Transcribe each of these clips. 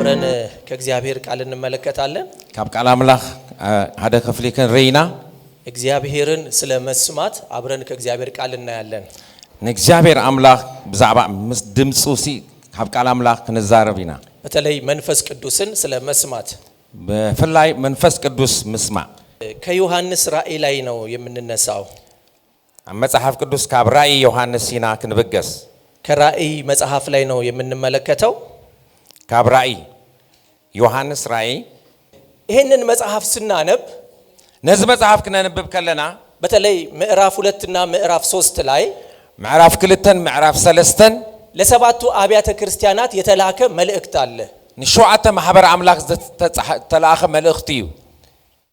አብረን ከእግዚአብሔር ቃል እንመለከታለን። ካብ ቃል አምላክ ሓደ ክፍሊከን ረይና እግዚአብሔርን ስለመስማት አብረን ከእግዚአብሔር ቃል እናያለን። ንእግዚአብሔር አምላክ ብዛዕባ ምስ ድምጹሲ ካብ ቃል አምላክ ክንዛረብና በተለይ መንፈስ ቅዱስን ስለመስማት በፍላይ መንፈስ ቅዱስ መስማ ከዮሐንስ ራእይ ላይ ነው የምንነሳው። መጽሐፍ ቅዱስ ካብ ራእይ ዮሐንስ ሲና ክንበገስ ከራእይ መጽሐፍ ላይ ነው የምንመለከተው። ካብ ራእይ ዮሐንስ ራእይ ይሄንን መጽሐፍ ስናነብ ነዚህ መጽሐፍ ክነንብብ ከለና በተለይ ምዕራፍ 2 እና ምዕራፍ 3 ላይ ምዕራፍ 2 ምዕራፍ 3 ለሰባቱ አብያተ ክርስቲያናት የተላከ መልእክት አለ። ንሸውዓተ ማህበር አምላክ ተላከ መልእክት እዩ።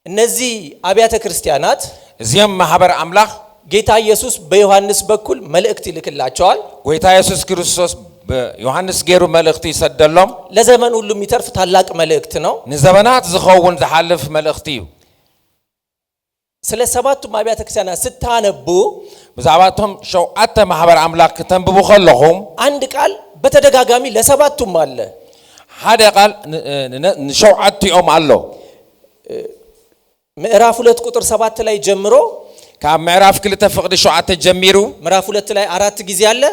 እነዚህ አብያተ ክርስቲያናት እዚያም ማህበር አምላክ ጌታ ኢየሱስ በዮሐንስ በኩል መልእክት ይልክላቸዋል። ጌታ ኢየሱስ ክርስቶስ በዮሐንስ ገሩ መልእክት ይሰደሎም ለዘመን ሁሉ የሚተርፍ ታላቅ መልእክት ነው። ንዘመናት ዝኸውን ዝሐልፍ መልእክት እዩ። ስለ ሰባቱ አብያተ ክርስቲያናት ስታነቡ ብዛዕባቶም ሸውዓተ ማህበር አምላክ ከተንብቡ ከለኹም አንድ ቃል በተደጋጋሚ ለሰባቱም አለ። ሓደ ቃል ንሸውዓቲኦም አሎ። ምዕራፍ 2 ቁጥር 7 ላይ ጀምሮ ካብ ምዕራፍ 2 ፍቅዲ 7 ጀሚሩ ምዕራፍ 2 ላይ 4 ጊዜ አለ።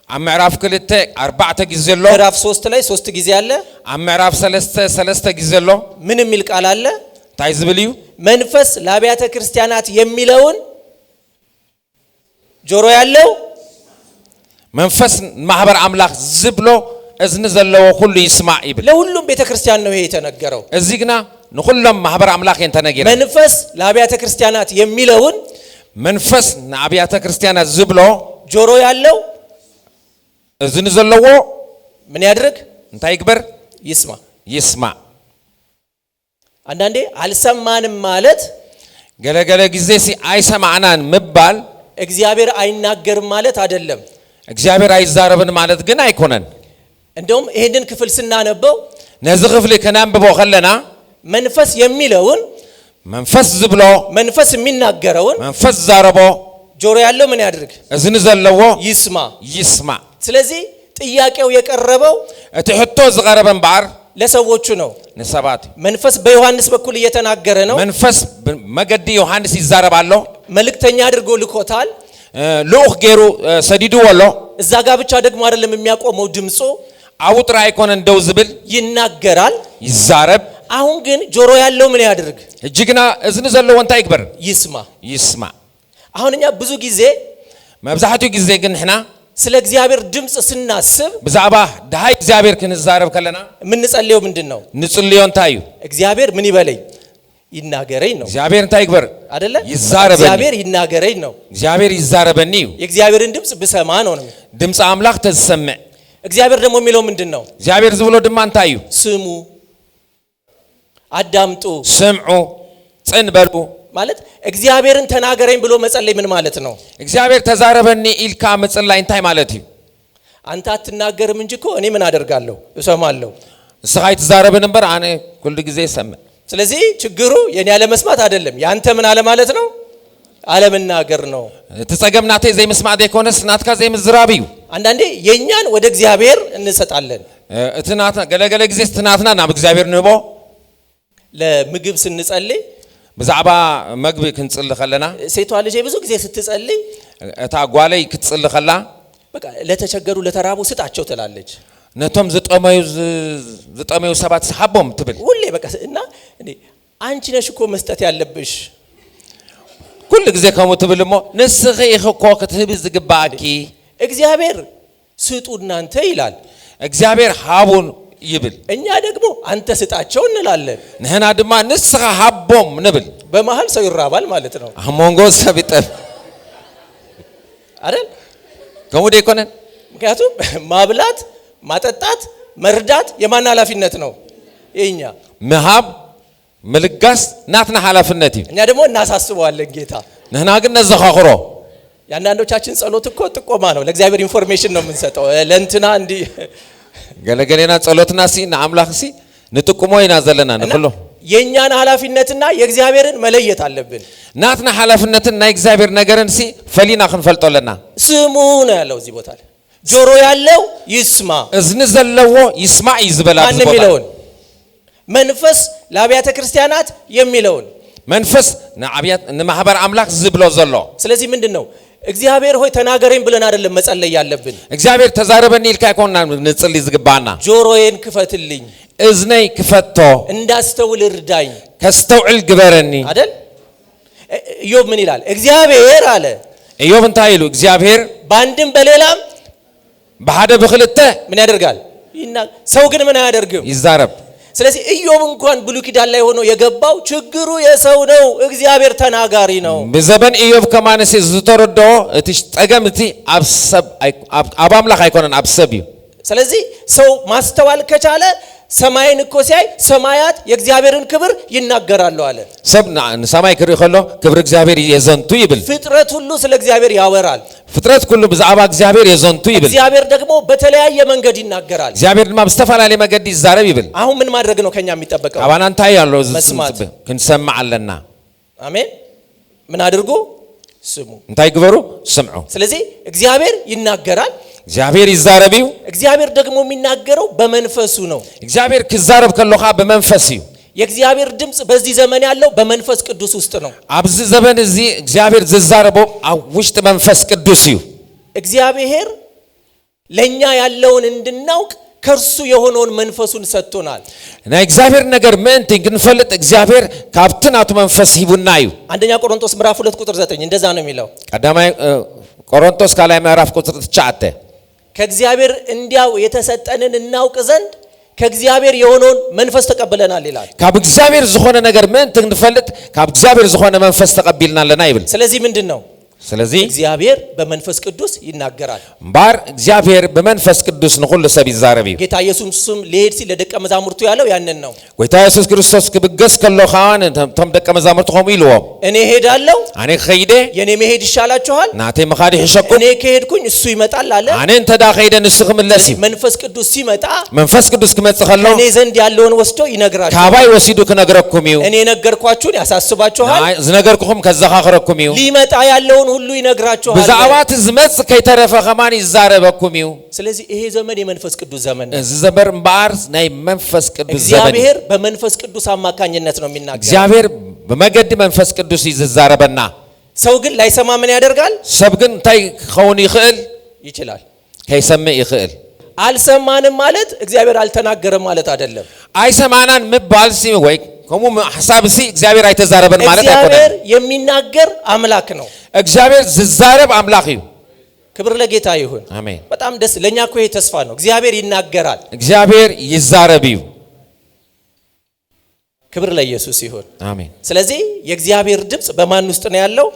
ኣብ ምዕራፍ 2 4 ጊዜ አሎ። ምዕራፍ 3 ላይ 3 ጊዜ አለ። ኣብ ምዕራፍ 3 ጊዜ አሎ። ምን የሚል ቃል አለ? ታይ ዝብል እዩ? መንፈስ ለአብያተ ክርስቲያናት የሚለውን ጆሮ ያለው መንፈስ ማህበር አምላክ ዝብሎ እዝኒ ዘለዎ ሁሉ ይስማዕ ይብል። ለሁሉም ቤተክርስቲያን ነው ይሄ የተነገረው። እዚህ ግና ንሁሉም ማህበር አምላክ እንተነገረ መንፈስ ለአብያተ ክርስቲያናት የሚለውን መንፈስ ለአብያተ ክርስቲያናት ዝብሎ ጆሮ ያለው እዝኒ ዘለዎ ምን ያድርግ? እንታይ ይግበር? ይስማ። ይስማ። አንዳንዴ አልሰማንም ማለት ገለገለ ጊዜ ሲ አይሰማዕናን ምባል እግዚአብሔር አይናገርም ማለት አይደለም። እግዚአብሔር አይዛረብን ማለት ግን አይኮነን። እንደውም ይሄንን ክፍል ስናነበው ነዚህ ክፍል ከናንብበው ከለና መንፈስ የሚለውን መንፈስ ዝብሎ መንፈስ የሚናገረውን መንፈስ ዛረቦ ጆሮ ያለው ምን ያድርግ? እዝኒ ዘለዎ ይስማ። ይስማ። ስለዚህ ጥያቄው የቀረበው እቲ ሕቶ ዝቀረበን ባር ለሰዎቹ ነው። ንሰባት መንፈስ በዮሐንስ በኩል እየተናገረ ነው። መንፈስ መገዲ ዮሐንስ ይዛረባሎ። መልእክተኛ አድርጎ ልኮታል። ልኡኽ ገይሩ ሰዲድዎሎ። እዛ ጋር ብቻ ደግሞ አይደለም የሚያቆመው ድምፁ አውጥራ አይኮነን ደው ዝብል ይናገራል፣ ይዛረብ። አሁን ግን ጆሮ ያለው ምን ያድርግ? እጅግና እዝኒ ዘለዎ እንታይ ይግበር? ይስማ። ይስማ። አሁን እኛ ብዙ ጊዜ መብዛሕትኡ ጊዜ ግን ንሕና ስለ እግዚአብሔር ድምጽ ስናስብ ብዛዕባ ዳሃይ እግዚአብሔር ክንዛረብ ከለና የምንጸልየው ምንድነው? ንጽልዮ እንታይ እዩ? እግዚአብሔር ምን ይበለኝ? ይናገረኝ ነው። እግዚአብሔር እንታይ ይግበር? አይደለ? ይዛረበኝ። እግዚአብሔር ይናገረኝ ነው። እግዚአብሔር ይዛረበኒ እዩ። የእግዚአብሔርን ድምጽ ብሰማ ነው። ድምጽ አምላክ ተሰምዕ። እግዚአብሔር ደግሞ የሚለው ምንድነው? እግዚአብሔር ዝብሎ ድማ እንታይ እዩ? ስሙ፣ አዳምጡ፣ ስምዑ፣ ጽንበሉ ማለት እግዚአብሔርን ተናገረኝ ብሎ መጸለይ ምን ማለት ነው? እግዚአብሔር ተዛረበኒ ኢልካ መጽላይ እንታይ ማለት እዩ? አንተ አትናገርም እንጂ እኮ እኔ ምን አደርጋለሁ? እሰማለሁ። እስኻ ይተዛረበን ነበር አነ ሁሉ ጊዜ ሰምዕ። ስለዚህ ችግሩ የኔ ያለ መስማት አይደለም፣ ያንተ ምን አለ ማለት ነው? አለመናገር ነው። ተጸገምናቴ ዘይ መስማት የኮነስ ናትካ ዘይ ምዝራብ እዩ። አንዳንዴ የኛን ወደ እግዚአብሔር እንሰጣለን። እትናትና ገለገለ ጊዜ ስትናትና ናብ እግዚአብሔር ንቦ ለምግብ ስንጸልይ ብዛዕባ መግቢ ክንጽል ከለና ሴቷ ልጄ ብዙ ጊዜ ስትጸልይ እታ ጓለይ ክትጽል ከላ በቃ ለተቸገሩ ለተራቡ ስጣቸው ትላለች። ነቶም ዝጠመዩ ሰባት ሰሓቦም ትብል ሁሌ በቃ እና እንዴ አንቺ ነሽ እኮ መስጠት ያለብሽ ኩሉ ጊዜ ከመ ትብል እሞ ንስኺ ኢኽኮ ክትህብ ዝግባእኪ። እግዚአብሔር ስጡ እናንተ ይላል፣ እግዚአብሔር ሃቡን ይብል፣ እኛ ደግሞ አንተ ስጣቸው እንላለን። ንሕና ድማ ንስኻ ሃቦም ንብል። በመሃል ሰው ይራባል ማለት ነው። አሞንጎ ሰብ ይጠብ አይደል? ከሙዴ ይኮነን። ምክንያቱም ማብላት፣ ማጠጣት፣ መርዳት የማን ኃላፊነት ነው? የኛ። ምሃብ ምልጋስ ናትና ኃላፊነት እዩ። እኛ ደግሞ እናሳስበዋለን ጌታ። ንሕና ግን ነዘኻኽሮ። የአንዳንዶቻችን ጸሎት እኮ ጥቆማ ነው። ለእግዚአብሔር ኢንፎርሜሽን ነው የምንሰጠው። ለእንትና እንዲ ገለገሌና ጸሎትና ሲ ንአምላኽ ሲ ንጥቁሞ ኢና ዘለና ንኩሎ የኛን ኃላፊነትና የእግዚአብሔርን መለየት አለብን። ናትና ኃላፊነትን ናይ እግዚአብሔር ነገርን ሲ ፈሊና ክንፈልጦለና። ስሙ ነው ያለው እዚህ ቦታ ላይ። ጆሮ ያለው ይስማ፣ እዝኒ ዘለዎ ይስማዕ ይዝበላ። ማን የሚለውን መንፈስ ለአብያተ ክርስቲያናት የሚለውን መንፈስ ንአብያት ንማህበር አምላክ ዝብሎ ዘሎ ስለዚህ ምንድነው እግዚአብሔር ሆይ ተናገረኝ ብለን አይደለም መጸለይ ያለብን እግዚአብሔር ተዛረበኒ ይልካ ይኮንና ንጽልይ ዝግባና ጆሮዬን ክፈትልኝ እዝነይ ክፈቶ እንዳስተውል እርዳኝ ከስተውዕል ግበረኒ አይደል ኢዮብ ምን ይላል እግዚአብሔር አለ ኢዮብ እንታይሉ እግዚአብሔር ባንድም በሌላም በሐደ በخلተ ምን ያደርጋል ሰው ግን ምን ያደርግም ይዛረብ ስለዚህ ኢዮብ እንኳን ብሉይ ኪዳን ላይ ሆኖ የገባው ችግሩ የሰው ነው እግዚአብሔር ተናጋሪ ነው በዘበን ኢዮብ ከማነስ ዝተረዶ እትሽ ጠገምቲ አብሰብ አባምላክ አይኮነን አብሰብ ስለዚህ ሰው ማስተዋል ከቻለ ሰማይን እኮ ሲያይ ሰማያት የእግዚአብሔርን ክብር ይናገራሉ አለ ሰብና ሰማይ ክሪ خلو ክብር እግዚአብሔር የዘንቱ ይብል ፍጥረት ሁሉ ስለ እግዚአብሔር ያወራል ፍጥረት ሁሉ በዛባ እግዚአብሔር የዘንቱ ይብል እግዚአብሔር ደግሞ በተለያየ መንገድ ይናገራል እግዚአብሔር ድማ በስተፋላለ መንገድ ይዛረብ ይብል አሁን ምን ማድረግ ነው ከኛ የሚጠበቀው አባናንታ ያለው ክንሰማ አለና አሜን ምን አድርጉ ስሙ እንታይ ግበሩ ስምዑ ስለዚህ እግዚአብሔር ይናገራል እግዚአብሔር ይዛረብዩ እግዚአብሔር ደግሞ የሚናገረው በመንፈሱ ነው እግዚአብሔር ክዛረብ ከሎኻ በመንፈስ እዩ የእግዚአብሔር ድምጽ በዚህ ዘመን ያለው በመንፈስ ቅዱስ ውስጥ ነው አብዝ ዘመን እዚ እግዚአብሔር ዝዛረበው አውሽጥ መንፈስ ቅዱስ እዩ እግዚአብሔር ለኛ ያለውን እንድናውቅ ከርሱ የሆነውን መንፈሱን ሰጥቶናል እና እግዚአብሔር ነገር ምን እንፈልጥ እግዚአብሔር ካብትናቱ መንፈስ ይቡና እዩ አንደኛ ቆሮንቶስ ምዕራፍ 2 ቁጥር 9 እንደዛ ነው የሚለው ቀዳማይ ቆሮንቶስ ካላይ ምዕራፍ ቁጥር 9 ከእግዚአብሔር እንዲያው የተሰጠንን እናውቅ ዘንድ ከእግዚአብሔር የሆነውን መንፈስ ተቀበለናል ይላል ካብ እግዚአብሔር ዝኾነ ነገር ምን እንፈልጥ ካብ እግዚአብሔር ዝኾነ መንፈስ ተቀበልናልና ይብል ስለዚህ ምንድነው ስለዚህ እግዚአብሔር በመንፈስ ቅዱስ ይናገራል ባር እግዚአብሔር በመንፈስ ቅዱስ ንሁሉ ሰብ ይዛረብ እዩ ጌታ ኢየሱስም ለሄድ ሲል ለደቀ መዛሙርቱ ያለው ያንን ነው ጌታ ኢየሱስ ክርስቶስ ክብገስ ከሎ ኻን ተም ደቀ መዛሙርቱ ሆም ይልዎ እኔ ሄዳለሁ አኔ ኸይደ የኔ መሄድ ይሻላችኋል ናቴ መኻዲ ይሸኩ እኔ ከሄድኩኝ እሱ ይመጣል አለ አኔ እንተዳ ኸይደ ንስኽ ምለሲ መንፈስ ቅዱስ ሲመጣ መንፈስ ቅዱስ ክመጽእ ከሎ እኔ ዘንድ ያለውን ወስዶ ይነግራችኋል ካባይ ወሲዱ ክነግረኩም እዩ እኔ ነገርኳችሁን ያሳስባችኋል ዝነገርኩም ከዘኻኽረኩም እዩ ሊመጣ ያለውን ሁሉ ይነግራችኋል በዛዋት ዝመጽ ከይተረፈ ከማን ይዛረበኩም እዩ ስለዚህ ይሄ ዘመን የመንፈስ ቅዱስ ዘመን ነው እዚ ዘበር ባር ናይ መንፈስ ቅዱስ ዘመን እግዚአብሔር በመንፈስ ቅዱስ አማካኝነት ነው የሚናገረው እግዚአብሔር በመገድ መንፈስ ቅዱስ ይዛረበና ሰው ግን ላይሰማ ምን ያደርጋል ሰብ ግን ታይ ኸውን ይችላል ከይሰምዕ ይኽእል አልሰማንም ማለት እግዚአብሔር አልተናገረም ማለት አይደለም አይሰማናን ምባል ሲ ወይ ከሙ ሐሳብ ሲ እግዚአብሔር አይተዛረበን ማለት አይቆንም እግዚአብሔር የሚናገር አምላክ ነው እግዚአብሔር ዝዛረብ አምላክ እዩ ክብር ለጌታ ይሁን አሜን በጣም ደስ ለኛ እኮ ይሄ ተስፋ ነው እግዚአብሔር ይናገራል እግዚአብሔር ይዛረብ እዩ ክብር ለኢየሱስ ይሁን አሜን ስለዚህ የእግዚአብሔር ድምጽ በማን ውስጥ ነው ያለው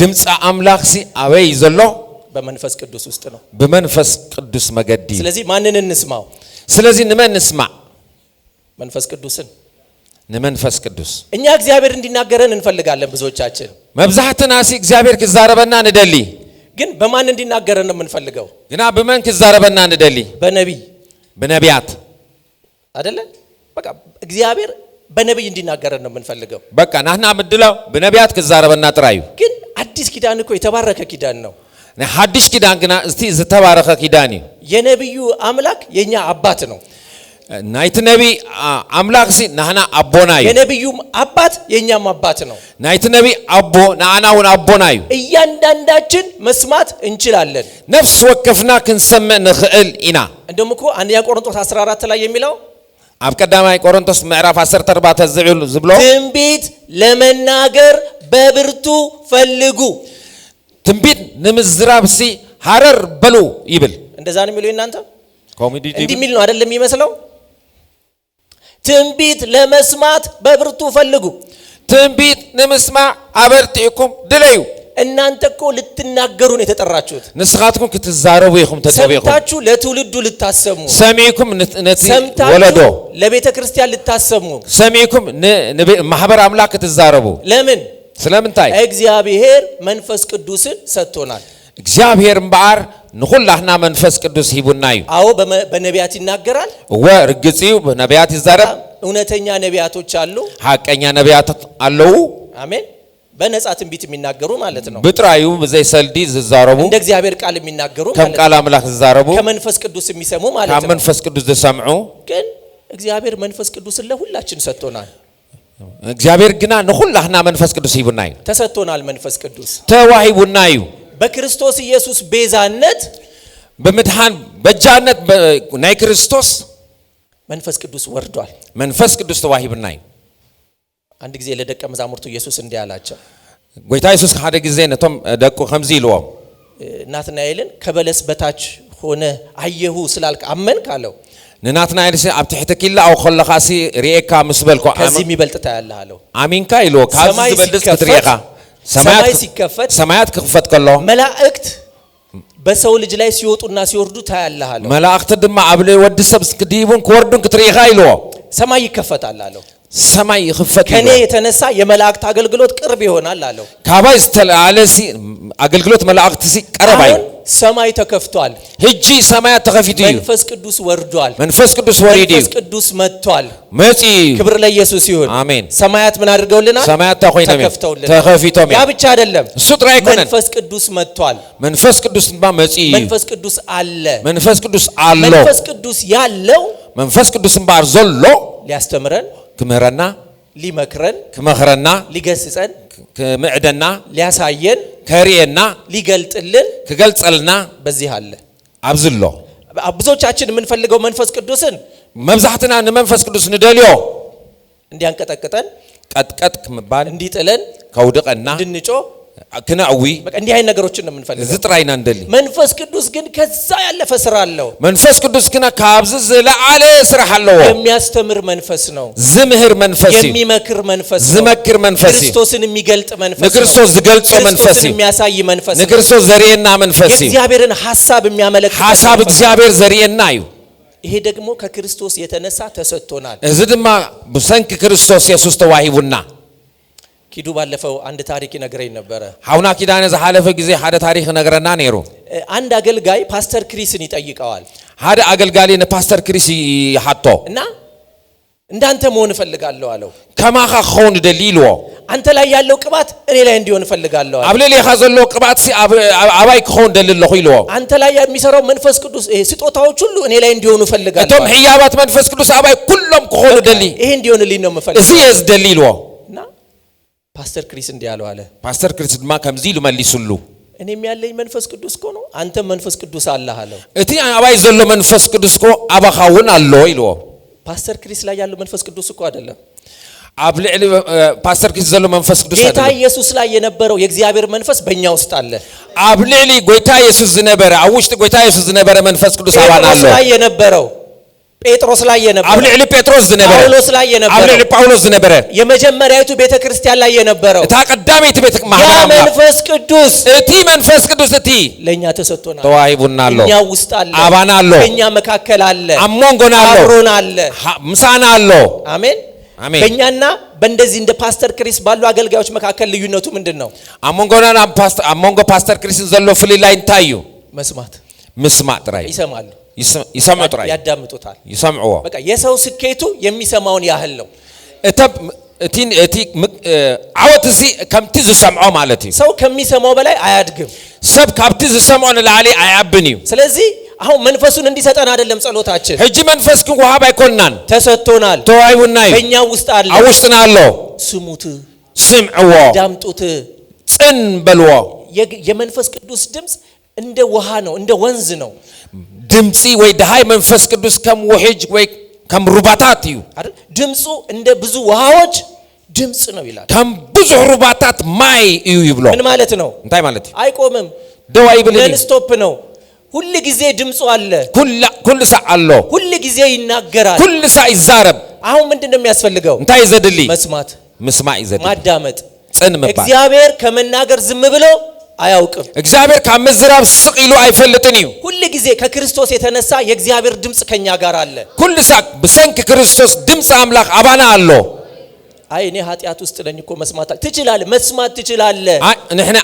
ድምጽ አምላክ ሲ አበይ ዘሎ በመንፈስ ቅዱስ ውስጥ ነው በመንፈስ ቅዱስ መገዲ ስለዚህ ማንን እንስማው ስለዚህ ንመን እንስማ መንፈስ ቅዱስን ንመንፈስ ቅዱስ እኛ እግዚአብሔር እንዲናገረን እንፈልጋለን ብዙዎቻችን መብዛህትና ሲ እግዚአብሔር ክዛረበና እንደሊ ግን በማን እንዲናገረን ነው የምንፈልገው ግና በመን ክዛረበና እንደሊ በነቢይ በነቢያት አይደለ በቃ እግዚአብሔር በነቢይ እንዲናገረን ነው የምንፈልገው በቃ ናህና ምድላው በነቢያት ክዛረበና ጥራዩ ግን አዲስ ኪዳን እኮ የተባረከ ኪዳን ነው ሐዲስ ኪዳን ግና እስቲ ዝተባረከ ኪዳን እዩ የነቢዩ አምላክ የኛ አባት ነው ናይት ነቢ አምላክ ሲ ናህና አቦና እዩ የነቢዩ አባት የኛም አባት ነው ናይት ነቢ አቦ ናአናውን አቦና እዩ እያንዳንዳችን መስማት እንችላለን ነፍስ ወከፍና ክንሰምዕ ንኽእል ኢና እንደውም እኮ አንደኛ ቆሮንቶስ 14 ላይ የሚለው አብ ቀዳማይ ቆሮንቶስ ምዕራፍ 14 ዝብሎ ትንቢት ለመናገር በብርቱ ፈልጉ ትንቢት ንምዝራብ ሲ ሐረር በሉ ይብል እንደዛ ነው የሚለው እናንተ ኮሚዲ እንዲህ ሚል ነው አይደለም የሚመስለው ትንቢት ለመስማት በብርቱ ፈልጉ ትንቢት ንምስማዕ አበርቲኩም ድለዩ እናንተ እኮ ልትናገሩ ነው የተጠራችሁት ንስኻትኩም ክትዛረቡ ይኹም ተጠቢኹም ሰምታችሁ ለትውልዱ ልታሰሙ ሰሚዕኩም ነቲ ወለዶ ለቤተ ክርስቲያን ልታሰሙ ሰሚዕኩም ማህበር አምላክ ክትዛረቡ ለምን ስለምንታይ እግዚአብሔር መንፈስ ቅዱስን ሰጥቶናል እግዚአብሔር እምበዓር ንኹላህና መንፈስ ቅዱስ ሂቡና እዩ አዎ በነቢያት ይናገራል ወርግጽዩ በነቢያት ይዛረብ እውነተኛ ነቢያቶች አሉ ሐቀኛ ነቢያት አለው አሜን በነጻ ትንቢት የሚናገሩ ማለት ነው ብጥራዩ በዘይ ሰልዲ ዝዛረቡ እንደ እግዚአብሔር ቃል የሚናገሩ ከም ቃል አምላክ ዝዛረቡ ከመንፈስ ቅዱስ የሚሰሙ ማለት ነው ከመንፈስ ቅዱስ ዝሰምዑ ግን እግዚአብሔር መንፈስ ቅዱስን ለሁላችን ሰጥቶናል እግዚአብሔር ግና ንኹላህና መንፈስ ቅዱስ ይቡናይ ተሰጥቶናል መንፈስ ቅዱስ ተዋሂቡናዩ በክርስቶስ ኢየሱስ ቤዛነት በመድኃን በጃነት ናይ ክርስቶስ መንፈስ ቅዱስ ወርዷል መንፈስ ቅዱስ ተዋሂቡናይ አንድ ጊዜ ለደቀ መዛሙርቱ ኢየሱስ እንዲህ አላቸው ጌታ ኢየሱስ ሓደ ጊዜ ነቶም ደቁ ከምዚ ኢልዎም ናትናኤልን ከበለስ በታች ሆነ አየሁ ስላልክ አመንክ አለው ንናትናኤል ኣብ ትሕቲ ኪላ አው ኸለኻሲ ሪኤካ ምስበልኮ ከዚህ የሚበልጥ ታያለህ አለው አሚንካ ኢልዎ ካብዚ ዝበልጥ ክትሪኤካ ሰማያት ክኽፈት ከሎ መላእክት በሰው ልጅ ላይ ሲወጡና ሲወርዱ ታያለህ አለው መላእክት ድማ ኣብ ወዲ ሰብ ክዲቡን ክወርዱን ክትሪኤካ ኢልዎ ሰማይ ይከፈታል አለው ሰማይ ይኽፈት ከኔ የተነሳ የመላእክት አገልግሎት ቅርብ ይሆናል አለው ካባይ ዝተላለሲ አገልግሎት መላእክትሲ ቀረባይ ሰማይ ተከፍቷል ህጂ ሰማያት ተከፊቱ መንፈስ ቅዱስ ወርዷል መንፈስ ቅዱስ ወሪዲ መንፈስ ቅዱስ መጥቷል መጪ ክብር ለኢየሱስ ይሁን አሜን ሰማያት ምን አድርገውልናል ሰማያት ተከፊተውልናል ያ ብቻ አይደለም ሱጥራ ይኮነን መንፈስ ቅዱስ መጥቷል መንፈስ ቅዱስ ድማ መጪ መንፈስ ቅዱስ አለ መንፈስ ቅዱስ አሎ መንፈስ ቅዱስ ያለው መንፈስ ቅዱስ ባር ዘሎ ሊያስተምረን ክመረና ሊመክረን ክመክረና ሊገስጸን ክምዕደና ሊያሳየን ከሪየና ሊገልጥልን ክገልጸልና በዚህ አለ አብዝሎ ብዙዎቻችን የምንፈልገው መንፈስ ቅዱስን መብዛህትና መንፈስ ቅዱስ ንደልዮ እንዲያንቀጠቅጠን ቀጥቀጥ ክምባል እንዲጥለን ከውድቀና እንድንጮ ክናዊ በቃ እንዲህ አይነት ነገሮችን ነው የምንፈልገው ዝጥራይና እንደሊ መንፈስ ቅዱስ ግን ከዛ ያለፈ ስራ አለው መንፈስ ቅዱስ ግን ካብዝ ለዓለ ስራሕ አለው የሚያስተምር መንፈስ ነው ዝምህር መንፈስ የሚመክር መንፈስ ነው ዝመክር መንፈስ ክርስቶስን የሚገልጥ መንፈስ ነው ክርስቶስ ዝገልጾ መንፈስ ክርስቶስን የሚያሳይ መንፈስ ነው ክርስቶስ ዘሪየና መንፈስ የእግዚአብሔርን ሐሳብ የሚያመለክት ሐሳብ እግዚአብሔር ዘሪየና እዩ ይሄ ደግሞ ከክርስቶስ የተነሳ ተሰጥቶናል እዚ ድማ ብሰንክ ክርስቶስ ኢየሱስ ተዋሂቡና ኪዱ ባለፈው አንድ ታሪክ ይነግረኝ ነበር ሐውና ኪዳነ ዘሐለፈ ጊዜ ሓደ ታሪክ ነገረና ነይሩ አንድ አገልጋይ ፓስተር ክሪስን ይጠይቀዋል ሓደ አገልጋሊ ፓስተር ክሪስ ይሐቶ እና እንዳንተ መሆን ፈልጋለሁ አለው ከማኻ ኾን ደሊልዎ አንተ ላይ ያለው ቅባት እኔ ላይ እንዲሆን ፈልጋለሁ አለ አብለሌኻ ዘሎ ቅባት ሲ አባይ ኾን ደልልኹ ይልዎ አንተ ላይ የሚሰራው መንፈስ ቅዱስ ስጦታዎች ሁሉ እኔ ላይ እንዲሆኑ ፈልጋለሁ እቶም ሕያባት መንፈስ ቅዱስ አባይ ኩሎም ክኾኑ ደሊ ይሄ እንዲሆንልኝ ነው የምፈልገው እዚ የዝደሊልዎ እና ፓስተር ክሪስ እንዲያለው አለ ፓስተር ክሪስ ድማ ከምዚ ኢሉ መልሱሉ እኔም ያለኝ መንፈስ ቅዱስ እኮ ነው አንተ መንፈስ ቅዱስ አለህ አለው እቲ አባይ ዘሎ መንፈስ ቅዱስ እኮ አባኻውን አሎ ይልዎ ፓስተር ክሪስ ላይ ያለው መንፈስ ቅዱስ እኮ አይደለም አብለዕሊ ፓስተር ክሪስ ዘሎ መንፈስ ቅዱስ ጌታ ኢየሱስ ላይ የነበረው የእግዚአብሔር መንፈስ በእኛ ውስጥ አለ አብለዕሊ ጌታ ኢየሱስ ዝነበረ አውሽጥ ጌታ ኢየሱስ ዝነበረ መንፈስ ቅዱስ አባና አሎ ላይ የነበረው ጴጥሮስ ላይ የነበረው አብለዕሊ ጴጥሮስ ዝነበረ ጳውሎስ ላይ የነበረው አብለዕሊ ጳውሎስ ዝነበረ የመጀመሪያይቱ ቤተክርስቲያን ላይ የነበረው ታቀዳሚት ቤተ ማህበራ መንፈስ ቅዱስ እቲ መንፈስ ቅዱስ እቲ ለኛ ተሰጥቶናል ተዋሂቡና አሎ እኛ ውስጥ አለ አባና አሎ እኛ መካከል አለ አሞንጎና አሎ አብሮና አለ ምሳና አሎ አሜን አሜን በእኛና በእንደዚህ እንደ ፓስተር ክሪስ ባሉ አገልጋዮች መካከል ልዩነቱ ምንድነው አሞንጎና አሞንጎ ፓስተር ክሪስን ዘሎ ፍሊ ላይ እንታዩ መስማት ጥራይ ይሰማሉ ይሰማው ጥራይ ያዳምጡታል ይሰምዑ በቃ የሰው ስኬቱ የሚሰማውን ያህል ነው እቲ አወትሲ ከምቲ ዝሰምዖ ማለት እዩ ሰው ከሚሰማው በላይ አያድግም ሰብ ካብቲ ዝሰምዖ ንላዕሊ አያብን እዩ ስለዚህ አሁን መንፈሱን እንዲሰጠን አይደለም ጸሎታችን ሕጂ መንፈስ ግን ወሃብ አይኮንናን ተሰጥቶናል ተዋሂቡና እዩ በእኛ ውስጥ አለ አውሽጥና አሎ ስሙት ስምዕዎ ዳምጡት ጽን በልዎ የመንፈስ ቅዱስ ድምጽ እንደ ውሃ ነው እንደ ወንዝ ነው ድምጺ ወይ ደሃይ መንፈስ ቅዱስ ከም ውሕጅ ወይ ከም ሩባታት እዩ አይደል ድምጹ እንደ ብዙ ውሃዎች ድምጽ ነው ይላል ከም ብዙ ሩባታት ማይ እዩ ይብሎ ምን ማለት ነው እንታይ ማለት አይቆምም ደው አይብልም ነን ስቶፕ ነው ሁሉ ጊዜ ድምጹ አለ ኩል ሰዓት አሎ ሁሉ ጊዜ ይናገራል ኩል ሰዓት ይዛረብ አሁን ምንድነው የሚያስፈልገው እንታይ ይዘድሊ መስማት ይዘድሊ ማዳመጥ ጽን መባል እግዚአብሔር ከመናገር ዝም ብሎ አያውቅም እግዚአብሔር ከመዝራብ ስቂሉ አይፈልጥን እዩ ሁሉ ጊዜ ከክርስቶስ የተነሳ የእግዚአብሔር ድምጽ ከኛ ጋር አለ ኩል ሰዓት በሰንክ ክርስቶስ ድምጽ አምላክ አባና አሎ አይ እኔ ኃጢአት ውስጥ ነኝ እኮ መስማት ትችላለህ አይ ነህና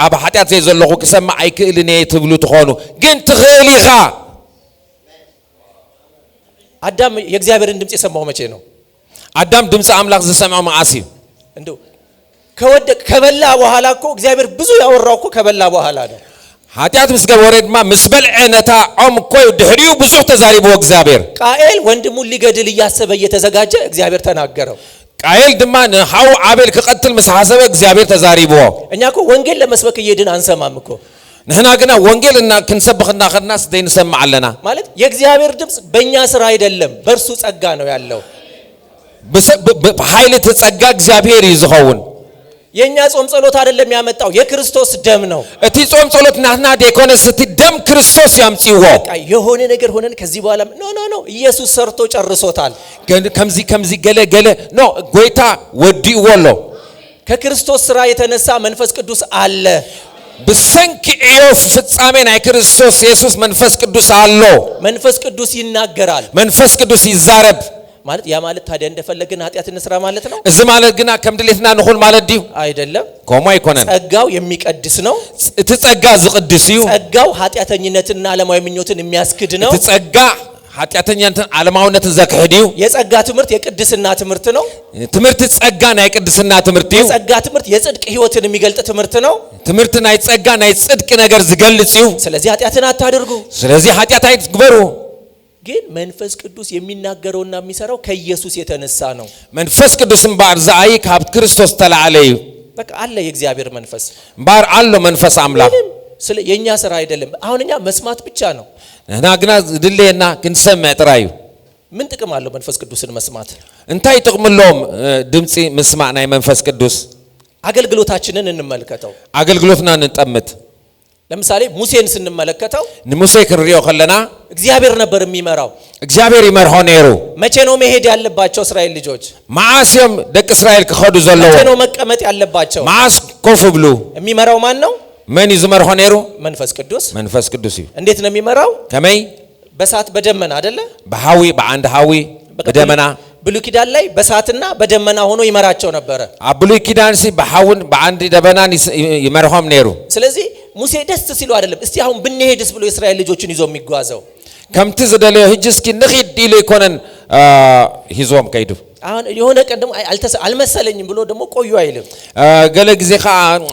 አባ ኃጢአት ዘይ ዘለኹ ከሰማ አይክእልኔ ትብሉ ትኾኑ ግን ትኽእሊኻ አዳም የእግዚአብሔርን ድምጽ የሰማው መቼ ነው አዳም ድምጽ አምላክ ዝሰማው ማዓሲ እንደው ከበላ በኋላ እኮ እግዚአብሔር ብዙ ያወራው እኮ ከበላ በኋላ ነው ኃጢአት ምስ ገበረ ድማ ምስ በልዐ ነታ ኦም ኮይ ድሕሪኡ ብዙሕ ተዛሪብዎ እግዚአብሔር ቃኤል ወንድሙን ሊገድል እያሰበ እየተዘጋጀ እግዚአብሔር ተናገረው ቃኤል ድማ ንሓው አቤል ክቀትል ምስ ሓሰበ እግዚአብሔር ተዛሪብዎ እኛ እኮ ወንጌል ለመስበክ እየድን አንሰማም እኮ ንሕና ግና ወንጌልና ክንሰብኽና ኸድናስ ዘይንሰማዕ ኣለና ማለት የእግዚአብሔር ድምጽ በእኛ ስራ አይደለም በእርሱ ጸጋ ነው ያለው በኃይል ተጸጋ እግዚአብሔር ይዝኸውን የኛ ጾም ጸሎት አይደለም ያመጣው የክርስቶስ ደም ነው እቲ ጾም ጸሎት ናትና ዲያቆንስ እቲ ደም ክርስቶስ ያምጽይዎ በቃ የሆነ ነገር ሆነን ከዚህ በኋላ ኖ ኢየሱስ ሰርቶ ጨርሶታል ከምዚ ገለ ኖ ጎይታ ወዲእዎሎ ከክርስቶስ ስራ የተነሳ መንፈስ ቅዱስ አለ በሰንክ ኢዮብ ፍጻሜ ናይ ክርስቶስ ኢየሱስ መንፈስ ቅዱስ አሎ መንፈስ ቅዱስ ይናገራል መንፈስ ቅዱስ ይዛረብ ማለት ያ ማለት ታዲያ እንደፈለግን ኃጢአት እንስራ ማለት ነው እዚ ማለት ግና ከም ድሌትና ንኹል ማለት ዲው አይደለም ኮማ ይኮነን ጸጋው የሚቀድስ ነው እቲ ጸጋ ዝቅድስ እዩ ጸጋው ኃጢአተኝነትና ዓለማዊ ምኞትን የሚያስክድ ነው እቲ ጸጋ ኃጢአተኝነትን ዓለማዊነትን ዘክሕድ እዩ የጸጋ ትምህርት የቅድስና ትምህርት ነው ትምህርት ጸጋ ናይ ቅድስና ትምህርት እዩ የጸጋ ትምህርት የጽድቅ ህይወትን የሚገልጥ ትምህርት ነው ትምህርት ናይ ጸጋ ናይ ጽድቅ ነገር ዝገልጽ እዩ ስለዚህ ኃጢአትን አታድርጉ ስለዚህ ኃጢአት አይትግበሩ ግን መንፈስ ቅዱስ የሚናገረውና የሚሰራው ከኢየሱስ የተነሳ ነው መንፈስ ቅዱስን ባር ዛይ ካብ ክርስቶስ ተላዓለዩ በቃ አለ የእግዚአብሔር መንፈስ ባር አለ መንፈስ አምላክ ስለ የኛ ስራ አይደለም አሁንኛ መስማት ብቻ ነው እና ግና ድሌና ክንሰምዕ ጥራዩ ምን ጥቅም አለው መንፈስ ቅዱስን መስማት እንታይ ጥቅምሎም ድምጽ መስማዕ ናይ መንፈስ ቅዱስ አገልግሎታችንን እንመልከተው አገልግሎትና እንጠምት ለምሳሌ ሙሴን ስንመለከተው ሙሴ ክንሪዮ ከለና እግዚአብሔር ነበር የሚመራው እግዚአብሔር ይመርሖ ነይሩ መቼ ነው መሄድ ያለባቸው እስራኤል ልጆች ማዓስዮም ደቅ እስራኤል ክኸዱ ዘለው መቼ ነው መቀመጥ ያለባቸው ማዓስ ኮፍ ብሉ የሚመራው ማን ነው ማን ይዝመርሖ ነይሩ መንፈስ ቅዱስ እዩ እንዴት ነው የሚመራው ከመይ በሳት በደመና አይደለ በሃዊ በአንድ ሃዊ በደመና ብሉይ ኪዳን ላይ በሳትና በደመና ሆኖ ይመራቸው ነበር አብሉይ ኪዳን ሲ በሃውን በአንድ ደመናን ይመርሖም ነይሩ ስለዚህ ሙሴ ደስ ሲሉ አይደለም እስቲ አሁን ብንሄድስ ብሎ እስራኤል ልጆችን ይዞ የሚጓዘው ከምቲ ዘደለ ህጅስኪ ንኺድ ዲሉ ይኮነን ሂዞም ከይዱ አሁን የሆነ ቀደም አልመሰለኝም ብሎ ደግሞ ቆዩ አይልም ገለ ጊዜ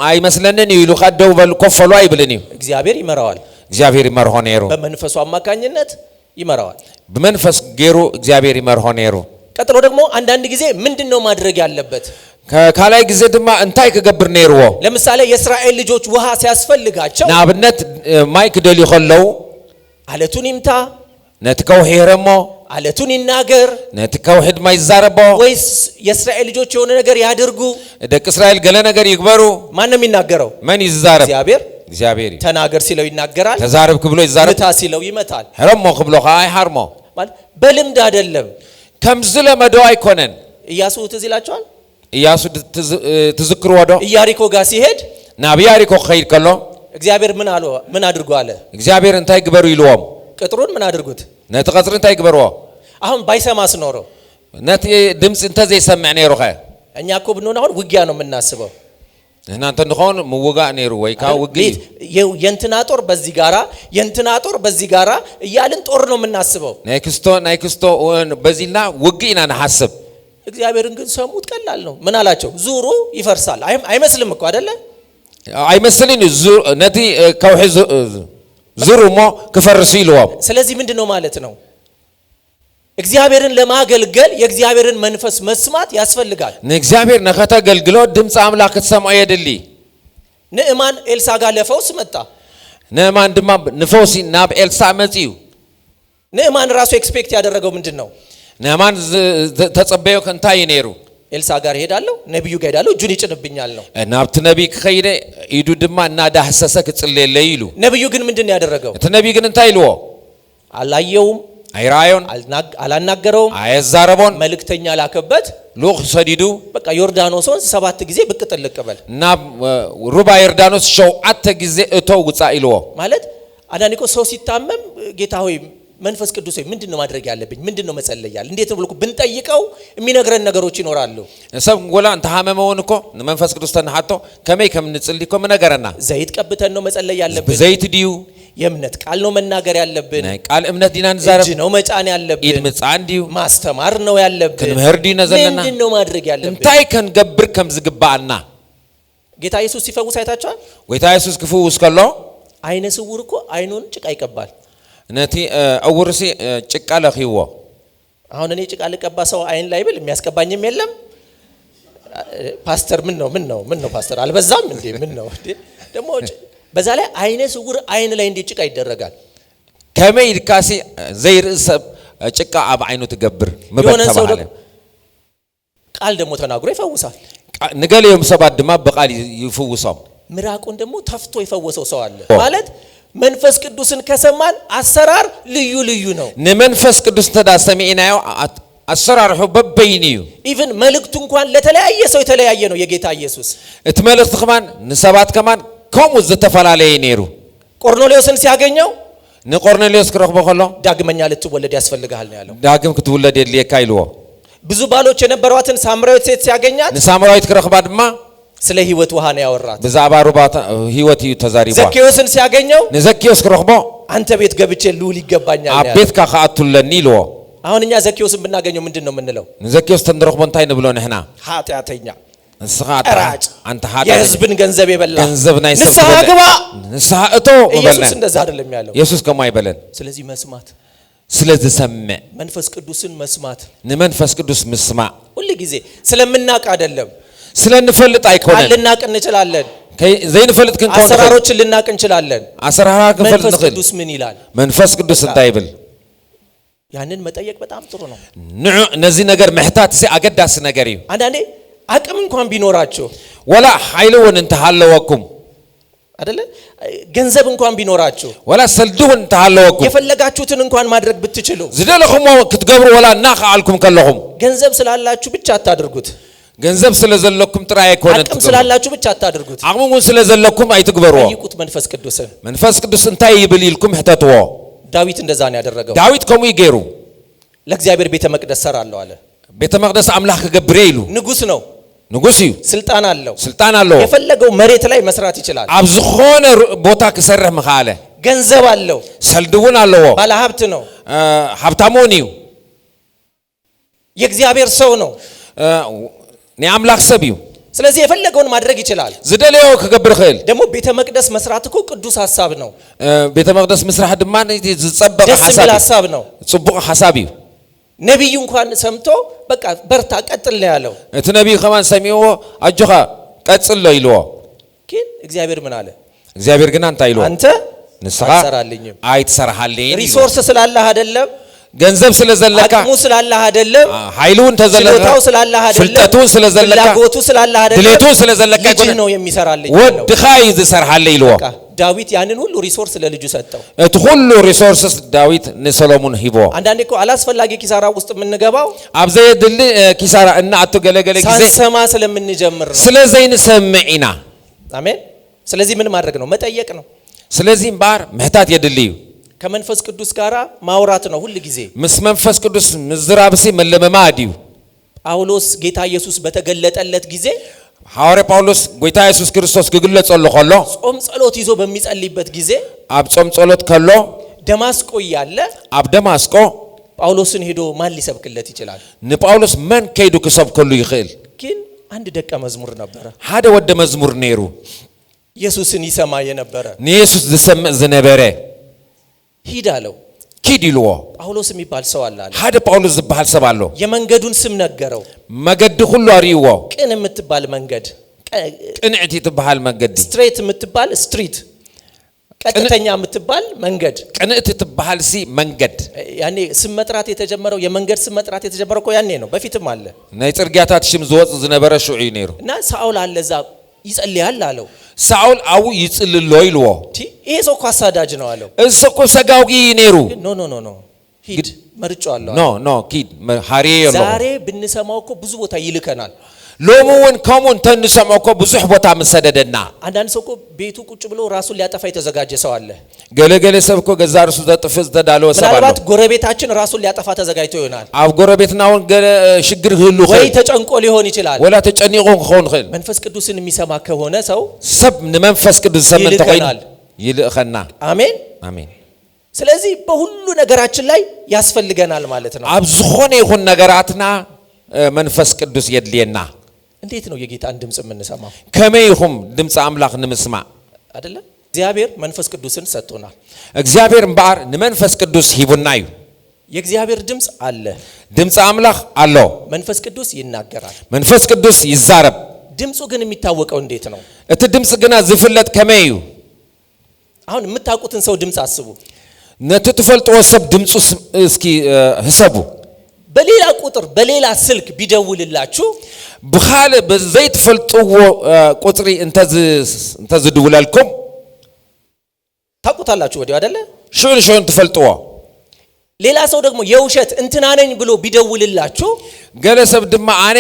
አይመስለንን ይሉ ካደው በል ኮፈሉ አይብልኒ እግዚአብሔር ይመራዋል እግዚአብሔር ይመርሖ ነይሩ በመንፈሱ አማካኝነት ይመራዋል በመንፈስ ጌሩ እግዚአብሔር ይመርሖ ነይሩ ቀጥሎ ደግሞ አንዳንድ ጊዜ ምንድነው ማድረግ ያለበት ከካላይ ጊዜ ድማ እንታይ ከገብር ነይርዎ ለምሳሌ የእስራኤል ልጆች ውሃ ሲያስፈልጋቸው ናብነት ማይክ ደሊ ይኸለው አለቱን ይምታ ነትከው ሄረሞ አለቱን ይናገር ነትከው ሄድ ማይዛረቦ ወይስ የእስራኤል ልጆች የሆነ ነገር ያድርጉ ደቅ እስራኤል ገለ ነገር ይግበሩ ማን ነው የሚናገረው ማን ይዛረብ እግዚአብሔር ተናገር ሲለው ይናገራል ተዛረብ ክብሎ ይዛረብ ምታ ሲለው ይመታል ሄረሞ ክብሎ ካይ ሃርሞ ማለት በልምድ አይደለም ከምዝለ መደው አይኮነን ኢያሱ ትዝ ይላችኋል ኢያሱ ትዝክሩ ወዶ ኢያሪኮ ጋር ሲሄድ ናብ ኢያሪኮ ኸይድ ከሎ እግዚአብሔር ምን አድርጎ አለ እግዚአብሔር እንታይ ግበሩ ይልዎም ቅጥሩን ምን አድርጉት ነቲ ቅጥር እንታይ ግበርዎ አሁን ባይሰማስ ኖሮ ነቲ ድምጽ እንተ ዘይሰምዕ ነይሩ ኸ እኛ እኮ ብንሆን አሁን ውጊያ ነው የምናስበው እናንተ እንደሆነ ምውጋ ነይሩ ወይ ካ ውጊ የእንትና ጦር በዚህ ጋራ የእንትና ጦር በዚህ ጋራ እያልን ጦር ነው የምናስበው ናይ ክስቶ በዚህና ውጊና ነሐስብ እግዚአብሔርን ግን ሰሙት ቀላል ነው ምን አላቸው ዙሩ ይፈርሳል አይመስልም እኮ አይደለ አይመስልኝ ነቲ ከውሂ ዙሩሞ ክፈርሱ ይልዎም ስለዚህ ምንድነው ማለት ነው እግዚአብሔርን ለማገልገል የእግዚአብሔርን መንፈስ መስማት ያስፈልጋል እግዚአብሔር ነከተገልግሎ ድምጽ አምላክ ተሰማው ይደሊ ንዕማን ኤልሳ ጋር ለፈውስ መጣ ንዕማን ድማ ንፈውሲ ናብ ኤልሳ መጪው ንዕማን ራሱ ኤክስፔክት ያደረገው ምንድነው ንዕማን ተጸበየው ከንታይ ነይሩ ኤልሳ ጋር ሄዳለሁ ነብዩ ጋር ሄዳለሁ እጁን ይጭንብኛል ነው ናብት ነብይ ከይደ ይዱ ድማ እና ዳህሰሰ ክጽልለ ይሉ ነብዩ ግን ምንድነው ያደረገው ነብይ ግን እንታይ ይልዎ አላየውም አይራዮን አላናገረውም አይዛረቦን መልእክተኛ ላከበት ሉክ ሰዲዱ በቃ ዮርዳኖስን 7 ጊዜ ብቅ ጥልቅ በል እና ሩባ ዮርዳኖስ ሸውዓተ ጊዜ እተው ውጻ ይልዎ ማለት አዳኒቆ ሰው ሲታመም ጌታ ሆይ መንፈስ ቅዱስ ሆይ ምንድነው ማድረግ ያለብኝ ምንድነው መጸለይ ያለ እንዴት ነው ብሎ ብንጠይቀው የሚነግረን ነገሮች ይኖራሉ ሰብ ጎላ እንተ ሐመመውን እኮ መንፈስ ቅዱስ ተናሐቶ ከመይ ከምንጽልይ ኮም ነገርና ዘይት ቀብተን ነው መጸለይ ያለብን ዘይት ዲዩ የእምነት ቃል ነው መናገር ያለብን ቃል እምነት ዲናን ዛረብ ነው መጫን ያለብን ኢድ መጻን ዲዩ ማስተማር ነው ያለብን ከምህር ዲና ዘለና ምንድነው ማድረግ ያለብን እንታይ ከን ገብር ከም ዝግባአና ጌታ ኢየሱስ ሲፈውስ አይታችኋል ጌታ ኢየሱስ ክፈውስ ከሎ አይነ ስውር እኮ አይኑን ጭቃ ይቀባል ነቲ አውርሲ ጭቃ ለኺዎ አሁን እኔ ጭቃ ልቀባ ሰው አይን ላይ ብል የሚያስቀባኝም የለም ፓስተር ምን ነው ፓስተር አልበዛም እንዴ ምን ነው ደሞ በዛ ላይ አይነ ስውር አይን ላይ እንዴ ጭቃ ይደረጋል ከመይ ድካሲ ዘይርሰብ ጭቃ አብ አይኑ ትገብር መበተባለ ቃል ደሞ ተናግሮ ይፈውሳል ንገሌም ሰባት ድማ በቃል ይፈውሳው ምራቁን ደሞ ተፍቶ ይፈወሰው ሰው አለ ማለት መንፈስ ቅዱስን ከሰማን አሰራር ልዩ ነው ነመንፈስ ቅዱስ ተዳሰሚናዮ አሰራርሁ በበይኒዩ ኢቭን መልእክቱ እንኳን ለተለያየ ሰው የተለያየ ነው የጌታ ኢየሱስ እት መልእክት ከማን ንሰባት ከማን ኮሙ ዘተፈላለየ ነሩ ቆርኔሌዎስን ሲያገኘው ንቆርኔሌዎስ ክረክቦ ከሎ ዳግመኛ ልትወለድ ያስፈልጋል ነው ያለው ዳግም ክትወለድ የለካ ይልዎ ብዙ ባሎች የነበሯትን ሳምራዊት ሴት ሲያገኛት ንሳምራዊት ክረክባ ድማ ስለ ህይወት ውሃ ነው ያወራት በዛባሩ ባታ ህይወት ተዛሪባ ዘኬዎስን ሲያገኘው ንዘኬዎስ ክረክቦ አንተ ቤት ገብቼ ልውል ይገባኛል ያለው አቤት ካኻአቱለኒ ይልዎ አሁን እኛ ዘኬዎስን ብናገኘው ምንድነው የምንለው ንዘኬዎስ ተንደረክቦ እንታይ ንብሎ ነህና ኃጢአተኛ ንስኻት አንተ ኃጢአት የህዝብን ገንዘብ የበላ ገንዘብ ናይ ሰብ ንስሐ ግባ ንስሐ እቶ ኢየሱስ እንደዛ አይደለም ያለው ኢየሱስ ከማ ይበለን ስለዚህ መስማት ስለዚህ ሰመ መንፈስ ቅዱስን መስማት ንመንፈስ ቅዱስ መስማ ሁሉ ጊዜ ስለምናቅ አይደለም ስለንፈልጥ አይኮነን ልናቅ እንችላለን ዘይንፈልጥ ክንኮን አሰራሮችን ልናቅ እንችላለን አሰራራ ከፈልጥ መንፈስ ቅዱስ ምን ይላል መንፈስ ቅዱስ እንዳይብል ያንን መጠየቅ በጣም ጥሩ ነው ነዚህ ነገር መህታት ሲ አገዳስ ነገር እዩ አንዳንዴ አቅም እንኳን ቢኖራችሁ ወላ ኃይሉን እንተሃለወኩም አይደለ ገንዘብ እንኳን ቢኖራችሁ ወላ ሰልዱን እንተሃለወኩም የፈለጋችሁትን እንኳን ማድረግ ብትችሉ ዝደለኹም ክትገብሩ ወላ ናኻልኩም ከለኹም ገንዘብ ስላላችሁ ብቻ አታድርጉት ገንዘብ ስለዘለኩም ጥራይ አይኮነን አቅም ስላላችሁ ብቻ አታድርጉት አቅሙን ስለዘለኩም አይትግበሩ ጠይቁት መንፈስ ቅዱስ እንታይ ይብል ይልኩም ህተትዎ ዳዊት እንደዛ ነው ያደረገው ዳዊት ከሙ ይገሩ ለእግዚአብሔር ቤተ መቅደስ ሰራለሁ አለ ቤተ መቅደስ አምላክ ከገብረ ይሉ ንጉስ ነው ንጉስ እዩ ስልጣን አለው የፈለገው መሬት ላይ መስራት ይችላል አብዝኾነ ቦታ ከሰረህ መኻለ ገንዘብ አለው ሰልድውን አለው ባለ ሀብት ነው ሀብታሞን እዩ የእግዚአብሔር ሰው ነው አምላክ ሰብ እዩ ስለዚህ የፈለገውን ማድረግ ይችላል ዝደለዮ ከገብር ኸል ደሞ ቤተ መቅደስ መስራት እኮ ቅዱስ ሐሳብ ነው ቤተ መቅደስ መስራት ድማ ዝጸበቀ ሐሳብ ነው ጽቡቅ ሐሳብ እዩ ነብዩ እንኳን ሰምቶ በቃ በርታ ቀጥል ነው ያለው እቲ ነብዩ ከማን ሰሚዮ አጆኻ ቀጥል ነው ይልዎ ግን እግዚአብሔር ምን አለ እግዚአብሔር ግን አንተ አይልዎ አንተ ንስኻ አይትሰራሃልኝ ሪሶርስ ስላላህ አይደለም ገንዘብ ስለዘለካ አቅሙ ስላላህ አይደለም ኃይሉን ተዘለካ ስለታው ስላላህ አይደለም ፍልጠቱን ስለዘለካ ፍላጎቱ ስላላህ አይደለም ድሌቱን ስለዘለካ ይችል ነው የሚሰራልኝ ወድኻ ይዝሰርሃልኝ ይልዎ ዳዊት ያንን ሁሉ ሪሶርስ ለልጁ ሰጠው እቲ ሁሉ ሪሶርስስ ዳዊት ለሰሎሞን ሂቦ አንዳንዴ እኮ አላስፈላጊ ኪሳራ ውስጥ የምንገባው አብዘይ ድል ኪሳራ እና አትገለገለ ጊዜ ሳንሰማ ስለምንጀምር ነው ስለዚህ እንሰምዒና አሜን ስለዚህ ምን ማድረግ ነው መጠየቅ ነው ስለዚህ ባር መህታት የድልዩ ከመንፈስ ቅዱስ ጋራ ማውራት ነው ሁሉ ጊዜ ምስ መንፈስ ቅዱስ ምዝራብሲ መለመማ አዲዩ ጳውሎስ ጌታ ኢየሱስ በተገለጠለት ጊዜ ሐዋርያ ጳውሎስ ጌታ ኢየሱስ ክርስቶስ ግግለጸሎ ከሎ ጾም ጸሎት ይዞ በሚጸልይበት ጊዜ አብ ጾም ጸሎት ከሎ ደማስቆ ያለ አብ ደማስቆ ጳውሎስን ሄዶ ማን ሊሰብክለት ይችላል ንጳውሎስ መን ከይዱ ክሰብከሉ ይኽእል ግን አንድ ደቀ መዝሙር ነበር ሓደ ወደ መዝሙር ነይሩ ኢየሱስን ይሰማ የነበረ ኢየሱስ ዝሰምዕ ዝነበረ ሂድ አለው ኪድ ይልዎ ጳውሎስ የሚባል ሰው አለ ሓደ ጳውሎስ ዝባል ሰብ አለው የመንገዱን ስም ነገረው መገድ ሁሉ አሪዎ ቅን የምትባል መንገድ ቅንዕቲ ትባል መንገድ ስትሬት የምትባል ስትሪት ቀጥተኛ የምትባል መንገድ ቅንዕቲ ትባል ሲ መንገድ ያኔ ስም መጥራት የተጀመረው የመንገድ ስም መጥራት የተጀመረው እኮ ያኔ ነው በፊትም አለ ናይ ጽርግያታት ሽም ዝወጽ ዝነበረ ሹዕ ነይሩ እና ሳኦል አለ እዛ ይጸልያል አለው ሳኦል አው ይጽልሎ ይልዎ ይሄ ሰው እኮ አሳዳጅ ነው አለው እሰኮ ሰጋውጊ ነይሩ ኖ ሂድ መርጫለሁ ኖ ኪድ ሃሪዮ ነው ዛሬ ብንሰማው እኮ ብዙ ቦታ ይልከናል ሎሙን ከሙን ተንሰማው እኮ ብዙ ቦታ መሰደደና አንዳንድ ሰው እኮ ቤቱ ቁጭ ብሎ ራሱን ሊያጠፋ የተዘጋጀ ሰው አለ ገለገለ ሰብ እኮ ገዛ ርሱ ተጥፍዝ ተዳለው ሰባለው ምናልባት ጎረቤታችን ራሱን ሊያጠፋ ተዘጋጅቶ ይሆናል አብ ጎረቤትናውን ሽግር ህሉ ወይ ተጨንቆ ሊሆን ይችላል ወላ ተጨኒቆ ሆን ኸል መንፈስ ቅዱስን የሚሰማ ከሆነ ሰው ሰብ መንፈስ ቅዱስ ሰምንተ ሆይናል ይልኸና አሜን ስለዚህ በሁሉ ነገራችን ላይ ያስፈልገናል ማለት ነው አብ ዝኾነ ይሁን ነገራትና መንፈስ ቅዱስ የድልየና እንዴት ነው የጌታን ድምጽ የምንሰማው ከመይሁም ድምጽ አምላክ ንምስማ አይደለ እግዚአብሔር መንፈስ ቅዱስን ሰጥቶናል። እግዚአብሔር እምባር ንመንፈስ ቅዱስ ሂቡና እዩ የእግዚአብሔር ድምጽ አለ ድምጽ አምላኽ አሎ መንፈስ ቅዱስ ይናገራል መንፈስ ቅዱስ ይዛረብ ድምጹ ግን የሚታወቀው እንዴት ነው እቲ ድምጽ ግና ዝፍለጥ ከመይ እዩ አሁን የምታውቁትን ሰው ድምጽ አስቡ ነቲ ትፈልጥዎ ሰብ ድምጹ እስኪ ህሰቡ በሌላ ቁጥር በሌላ ስልክ ቢደውልላችሁ ብኻል በዘይትፈልጥዎ ቁጥሪ እንተዝ ድውለልኩም ታውቁታላችሁ ወዲያው አይደለ ሽን ትፈልጥዎ ሌላ ሰው ደግሞ የውሸት እንትና ነኝ ብሎ ቢደውልላችሁ ገለሰብ ድማ አኔ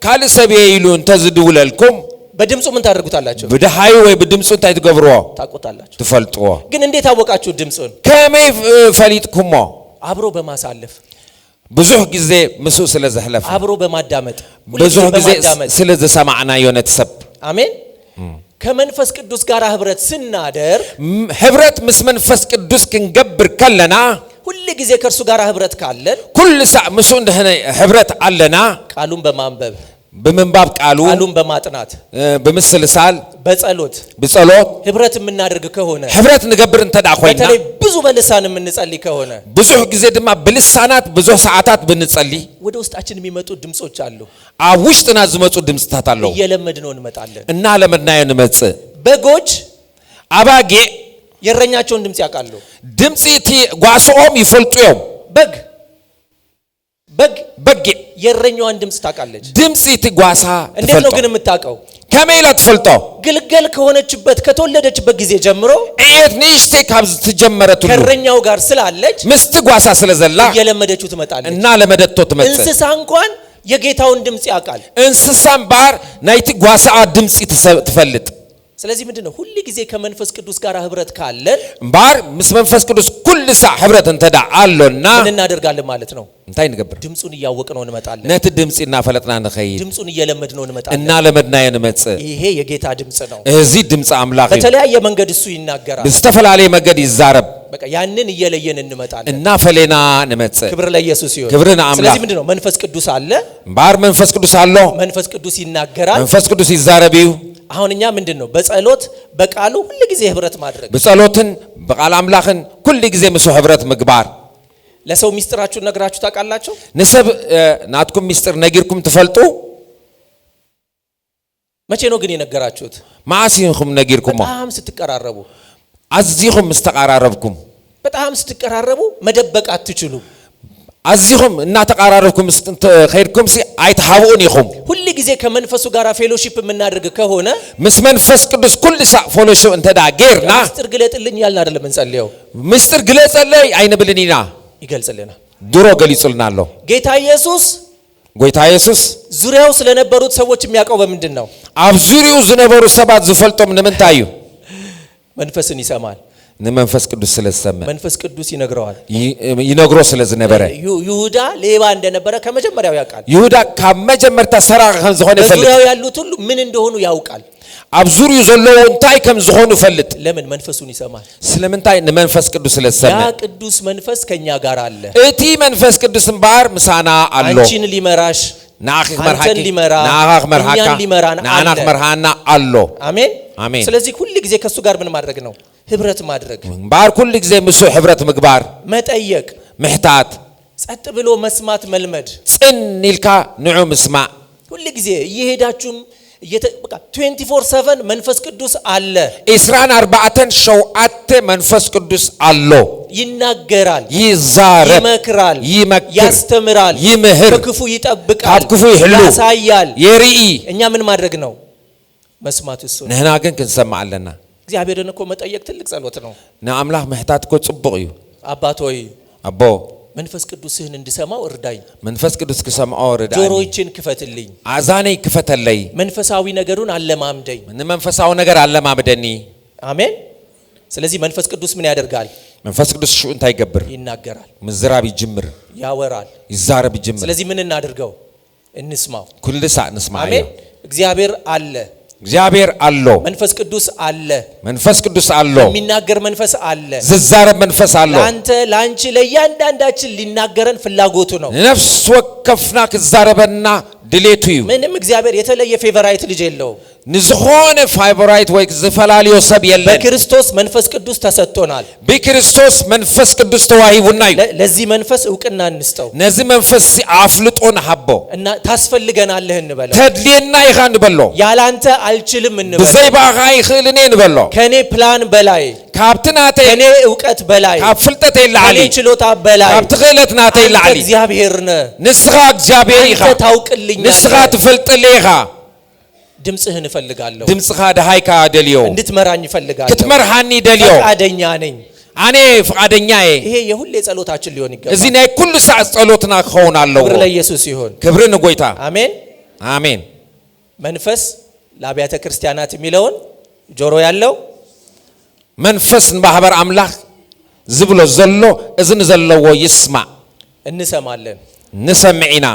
ካል ሰብዬ ይሉ እንተዝ ድውለልኩም በድምጹ ምን ታደርጉታላችሁ በደሃዩ ወይ በድምጹ እንታይ ትገብርዎ ታውቁታላችሁ ትፈልጥዎ ግን እንዴት አወቃችሁ ድምጹን ከመይ ፈሊጥኩሞ አብሮ በማሳለፍ ብዙህ ጊዜ ምሱ ስለዘህለፈ አብሮ በማዳመጥ ብዙህ ጊዜ ስለዘሰማዕናዮ ነትሰብ አሜን ከመንፈስ ቅዱስ ጋር ህብረት ስናደር ህብረት ምስ መንፈስ ቅዱስ ክንገብር ከለና ሁሉ ጊዜ ከርሱ ጋር ህብረት ካለን ኩል ሰዓት ምሱ እንደሆነ ህብረት አለና ቃሉን በማንበብ በመንባብ ቃሉን በማጥናት በምስልሳል በጸሎት ህብረት የምናደርግ ከሆነ ህብረት ንገብር እንተዳ ኮይና በተለይ ብዙ በልሳን የምንጸልይ ከሆነ ብዙ ጊዜ ድማ በልሳናት ብዙ ሰዓታት ብንጸልይ ወደ ውስጣችን የሚመጡ ድምጾች አሉ አውሽጥና ዝመጹ ድምጽታት አለው እየለመድነው እንመጣለን እና ለመድናየን መጽ በጎች አባጌ የረኛቸውን ድምጽ ያውቃሉ ድምጽቲ ጓሶኦም ይፈልጡዮም በግ የረኛዋን ድምጽ ታውቃለች ድምጽቲ ጓሳ እንዴት ነው ግን የምታውቀው ከመይላ ትፈልጦ ግልገል ከሆነችበት ከተወለደችበት ጊዜ ጀምሮ እየት ንሽቴ ካብዝ ተጀመረቱ ከረኛው ጋር ስላለች ምስት ጓሳ ስለዘላ እየለመደችው ትመጣለች እና ለመደቶ ትመጣ እንስሳ እንኳን የጌታውን ድምጽ ያውቃል እንስሳም ባር ናይቲ ጓሳ ድምጽ ትፈልጥ ስለዚህ ምንድነው ሁሉ ጊዜ ከመንፈስ ቅዱስ ጋር ህብረት ካለን ባር ምስ መንፈስ ቅዱስ ኩል ሰዓት ህብረት እንተዳ አሎና ምን እናደርጋለን ማለት ነው እንታይ ንገብር ድምጹን እያወቅነው እንመጣለን ነቲ ድምጽና ፈለጥና ንኸይድ ድምጹን እየለመድነው እንመጣለን እና ለመድናየ ንመጽ ይሄ የጌታ ድምጽ ነው እዚ ድምጽ አምላኽ በተለያየ መንገድ እሱ ይናገራል በስተፈላለየ መንገድ ይዛረብ በቃ ያንን እየለየን እንመጣለን እና ፈሌና ንመጽ ክብር ለኢየሱስ ይሁን ክብርና አምላኽ ስለዚህ ምንድነው መንፈስ ቅዱስ አለ ባር መንፈስ ቅዱስ አሎ መንፈስ ቅዱስ ይናገራል መንፈስ ቅዱስ ይዛረብዩ አሁን እኛ ምንድነው በጸሎት በቃሉ ሁሉ ጊዜ ህብረት ማድረግ በጸሎትን በቃል አምላኽን ሁሉ ጊዜ ምሱ ህብረት ምግባር ለሰው ሚስጥራችሁን ነግራችሁ ታውቃላችሁ ንሰብ ናትኩም ሚስጥር ነጊርኩም ትፈልጡ መቼ ነው ግን የነገራችሁት ማሲንኩም ነጊርኩም በጣም ስትቀራረቡ አዚኩም መስተቀራረብኩም በጣም ስትቀራረቡ መደበቅ አትችሉ አዚኩም እና ተቀራረብኩም ኸይርኩም ሲ አይተሃቡን ይኹም ሁሉ ጊዜ ከመንፈሱ ጋር ፌሎሺፕ የምናደርግ ከሆነ ምስ መንፈስ ቅዱስ ኩል ሰዓት ፌሎሺፕ እንተዳ ጌርና ምስጢር ግለጥልኝ ያልን አይደለም እንጸልየው ምስጢር ግለጽልኝ አይነብልኒና ይገልጽልናል ድሮ ገልጽልናል ጌታ ኢየሱስ ዙሪያው ስለነበሩት ሰዎች የሚያውቀው በምንድን ነው አብ ዙሪያው ዝነበሩ ሰባት ዝፈልጦም ንምንታዩ መንፈስን ይሰማል ንመንፈስ ቅዱስ ስለሰማ መንፈስ ቅዱስ ይነግረዋል ይነግሮ ስለዝነበረ ይሁዳ ሌባ እንደነበረ ከመጀመሪያው ያውቃል ይሁዳ ከመጀመርታ ሰራቅ ከም ዝሆነ ይፈልጥ ዙሪያው ያሉት ሁሉ ምን እንደሆኑ ያውቃል አብ ዙሪያው ዘሎ እንታይ ከም ዝሆኑ ይፈልጥ ለምን መንፈሱን ይሰማል ስለምንታይ ንመንፈስ ቅዱስ ስለሰማ ያ ቅዱስ መንፈስ ከኛ ጋር አለ እቲ መንፈስ ቅዱስን ባር ምሳና አሎ አንቺን ሊመራሽ ናኺክ መርሃቂ ናኻክ መርሃካ ናናክ መርሃና አሎ አሜን ስለዚህ ሁሉ ጊዜ ከሱ ጋር ምን ማድረግ ነው ህብረት ማድረግ ባር ኩል ጊዜ ምሱ ህብረት ምግባር መጠየቅ ምሕታት ጸጥ ብሎ መስማት መልመድ ጽንልካ ንዑ ምስማዕ ሁሉ ጊዜ እየሄዳችሁም በቃ 24/7 መንፈስ ቅዱስ አለ 24 ሸውዓተ መንፈስ ቅዱስ አሎ ይናገራል ይዛረብ ይመክራል ያስተምራል ይምህር ከክፉ ይጠብቃል ካብክፉ ይሕሉ ያሳያል የርኢ እኛ ምን ማድረግ ነው መስማት እሱ ነህና ግን ክንሰማዕ ኣለና እግዚአብሔርን እኮ መጠየቅ ትልቅ ጸሎት ነው ንአምላኽ ምሕታት እኮ ጽቡቕ እዩ አባት ሆይ አቦ መንፈስ ቅዱስህን እንድሰማው እርዳኝ መንፈስ ቅዱስ ክሰምዖ ርዳኝ ጆሮዬን ክፈትልኝ አዛነይ ክፈተለይ መንፈሳዊ ነገሩን አለማምደኝ መንፈሳዊ ነገር አለማምደኒ አሜን ስለዚህ መንፈስ ቅዱስ ምን ያደርጋል መንፈስ ቅዱስ ሹ እንታይ ይገብር ይናገራል ምዝራብ ይጅምር ያወራል ይዛረብ ይጅምር ስለዚህ ምን እናድርገው እንስማው ኩል ሰዓት እንስማው አሜን እግዚአብሔር አለ እግዚአብሔር አሎ መንፈስ ቅዱስ አለ መንፈስ ቅዱስ አሎ የሚናገር መንፈስ አለ ዝዛረብ መንፈስ አሎ አንተ ላንቺ ለእያንዳንዳችን ሊናገረን ፍላጎቱ ነው ነፍስ ወከፍና ክዛረበና ድሌቱ እዩ ምንም እግዚአብሔር የተለየ ፌቨራይት ልጅ የለውም ንዝኾነ ፋይቨራይት ወይ ዝፈላልዮ ሰብ የለን በክርስቶስ መንፈስ ቅዱስ ተሰጥቶናል በክርስቶስ መንፈስ ቅዱስ ተዋሂቡና ለዚህ መንፈስ ዕውቅና እንስጠው ነዚ መንፈስ አፍልጦን ሐቦ እና ታስፈልገናለህ እንበለው ተድሊና ይኻን በሎ ያላንተ አልችልም እንበለው በዘይባኻ ይኽልኔ እንበሎ ከኔ ፕላን በላይ ካብትናቴ ከኔ ዕውቀት በላይ ካብፍልጠቴ ይላዓሊ ከኔ ችሎታ በላይ ካብትኽለትናቴ ይላዓሊ እግዚአብሔር ነህ ንስኻ እግዚአብሔር ይኻ ታውቅልኛለህ ንስኻ ትፈልጥልኝ ይኻ ድምጽህን እፈልጋለሁ ድምጽኻ ደሃይካ ደልዮ እንድትመራኝ እፈልጋለሁ ክትመርሃኒ ደልዮ ፈቃደኛ ነኝ አኔ ፈቃደኛዬ ይሄ የሁሌ ጸሎታችን ሊሆን ይገባል እዚህ ናይ ኩሉ ሰዓት ጸሎትና ሆናለሁ ክብር ለኢየሱስ ይሁን ክብርን ጎይታ አሜን አሜን መንፈስ ለአብያተ ክርስቲያናት የሚለውን ጆሮ ያለው መንፈስ ማህበር አምላክ ዝብሎ ዘሎ እዝን ዘለዎ ይስማ እንሰማለን ንሰምዒና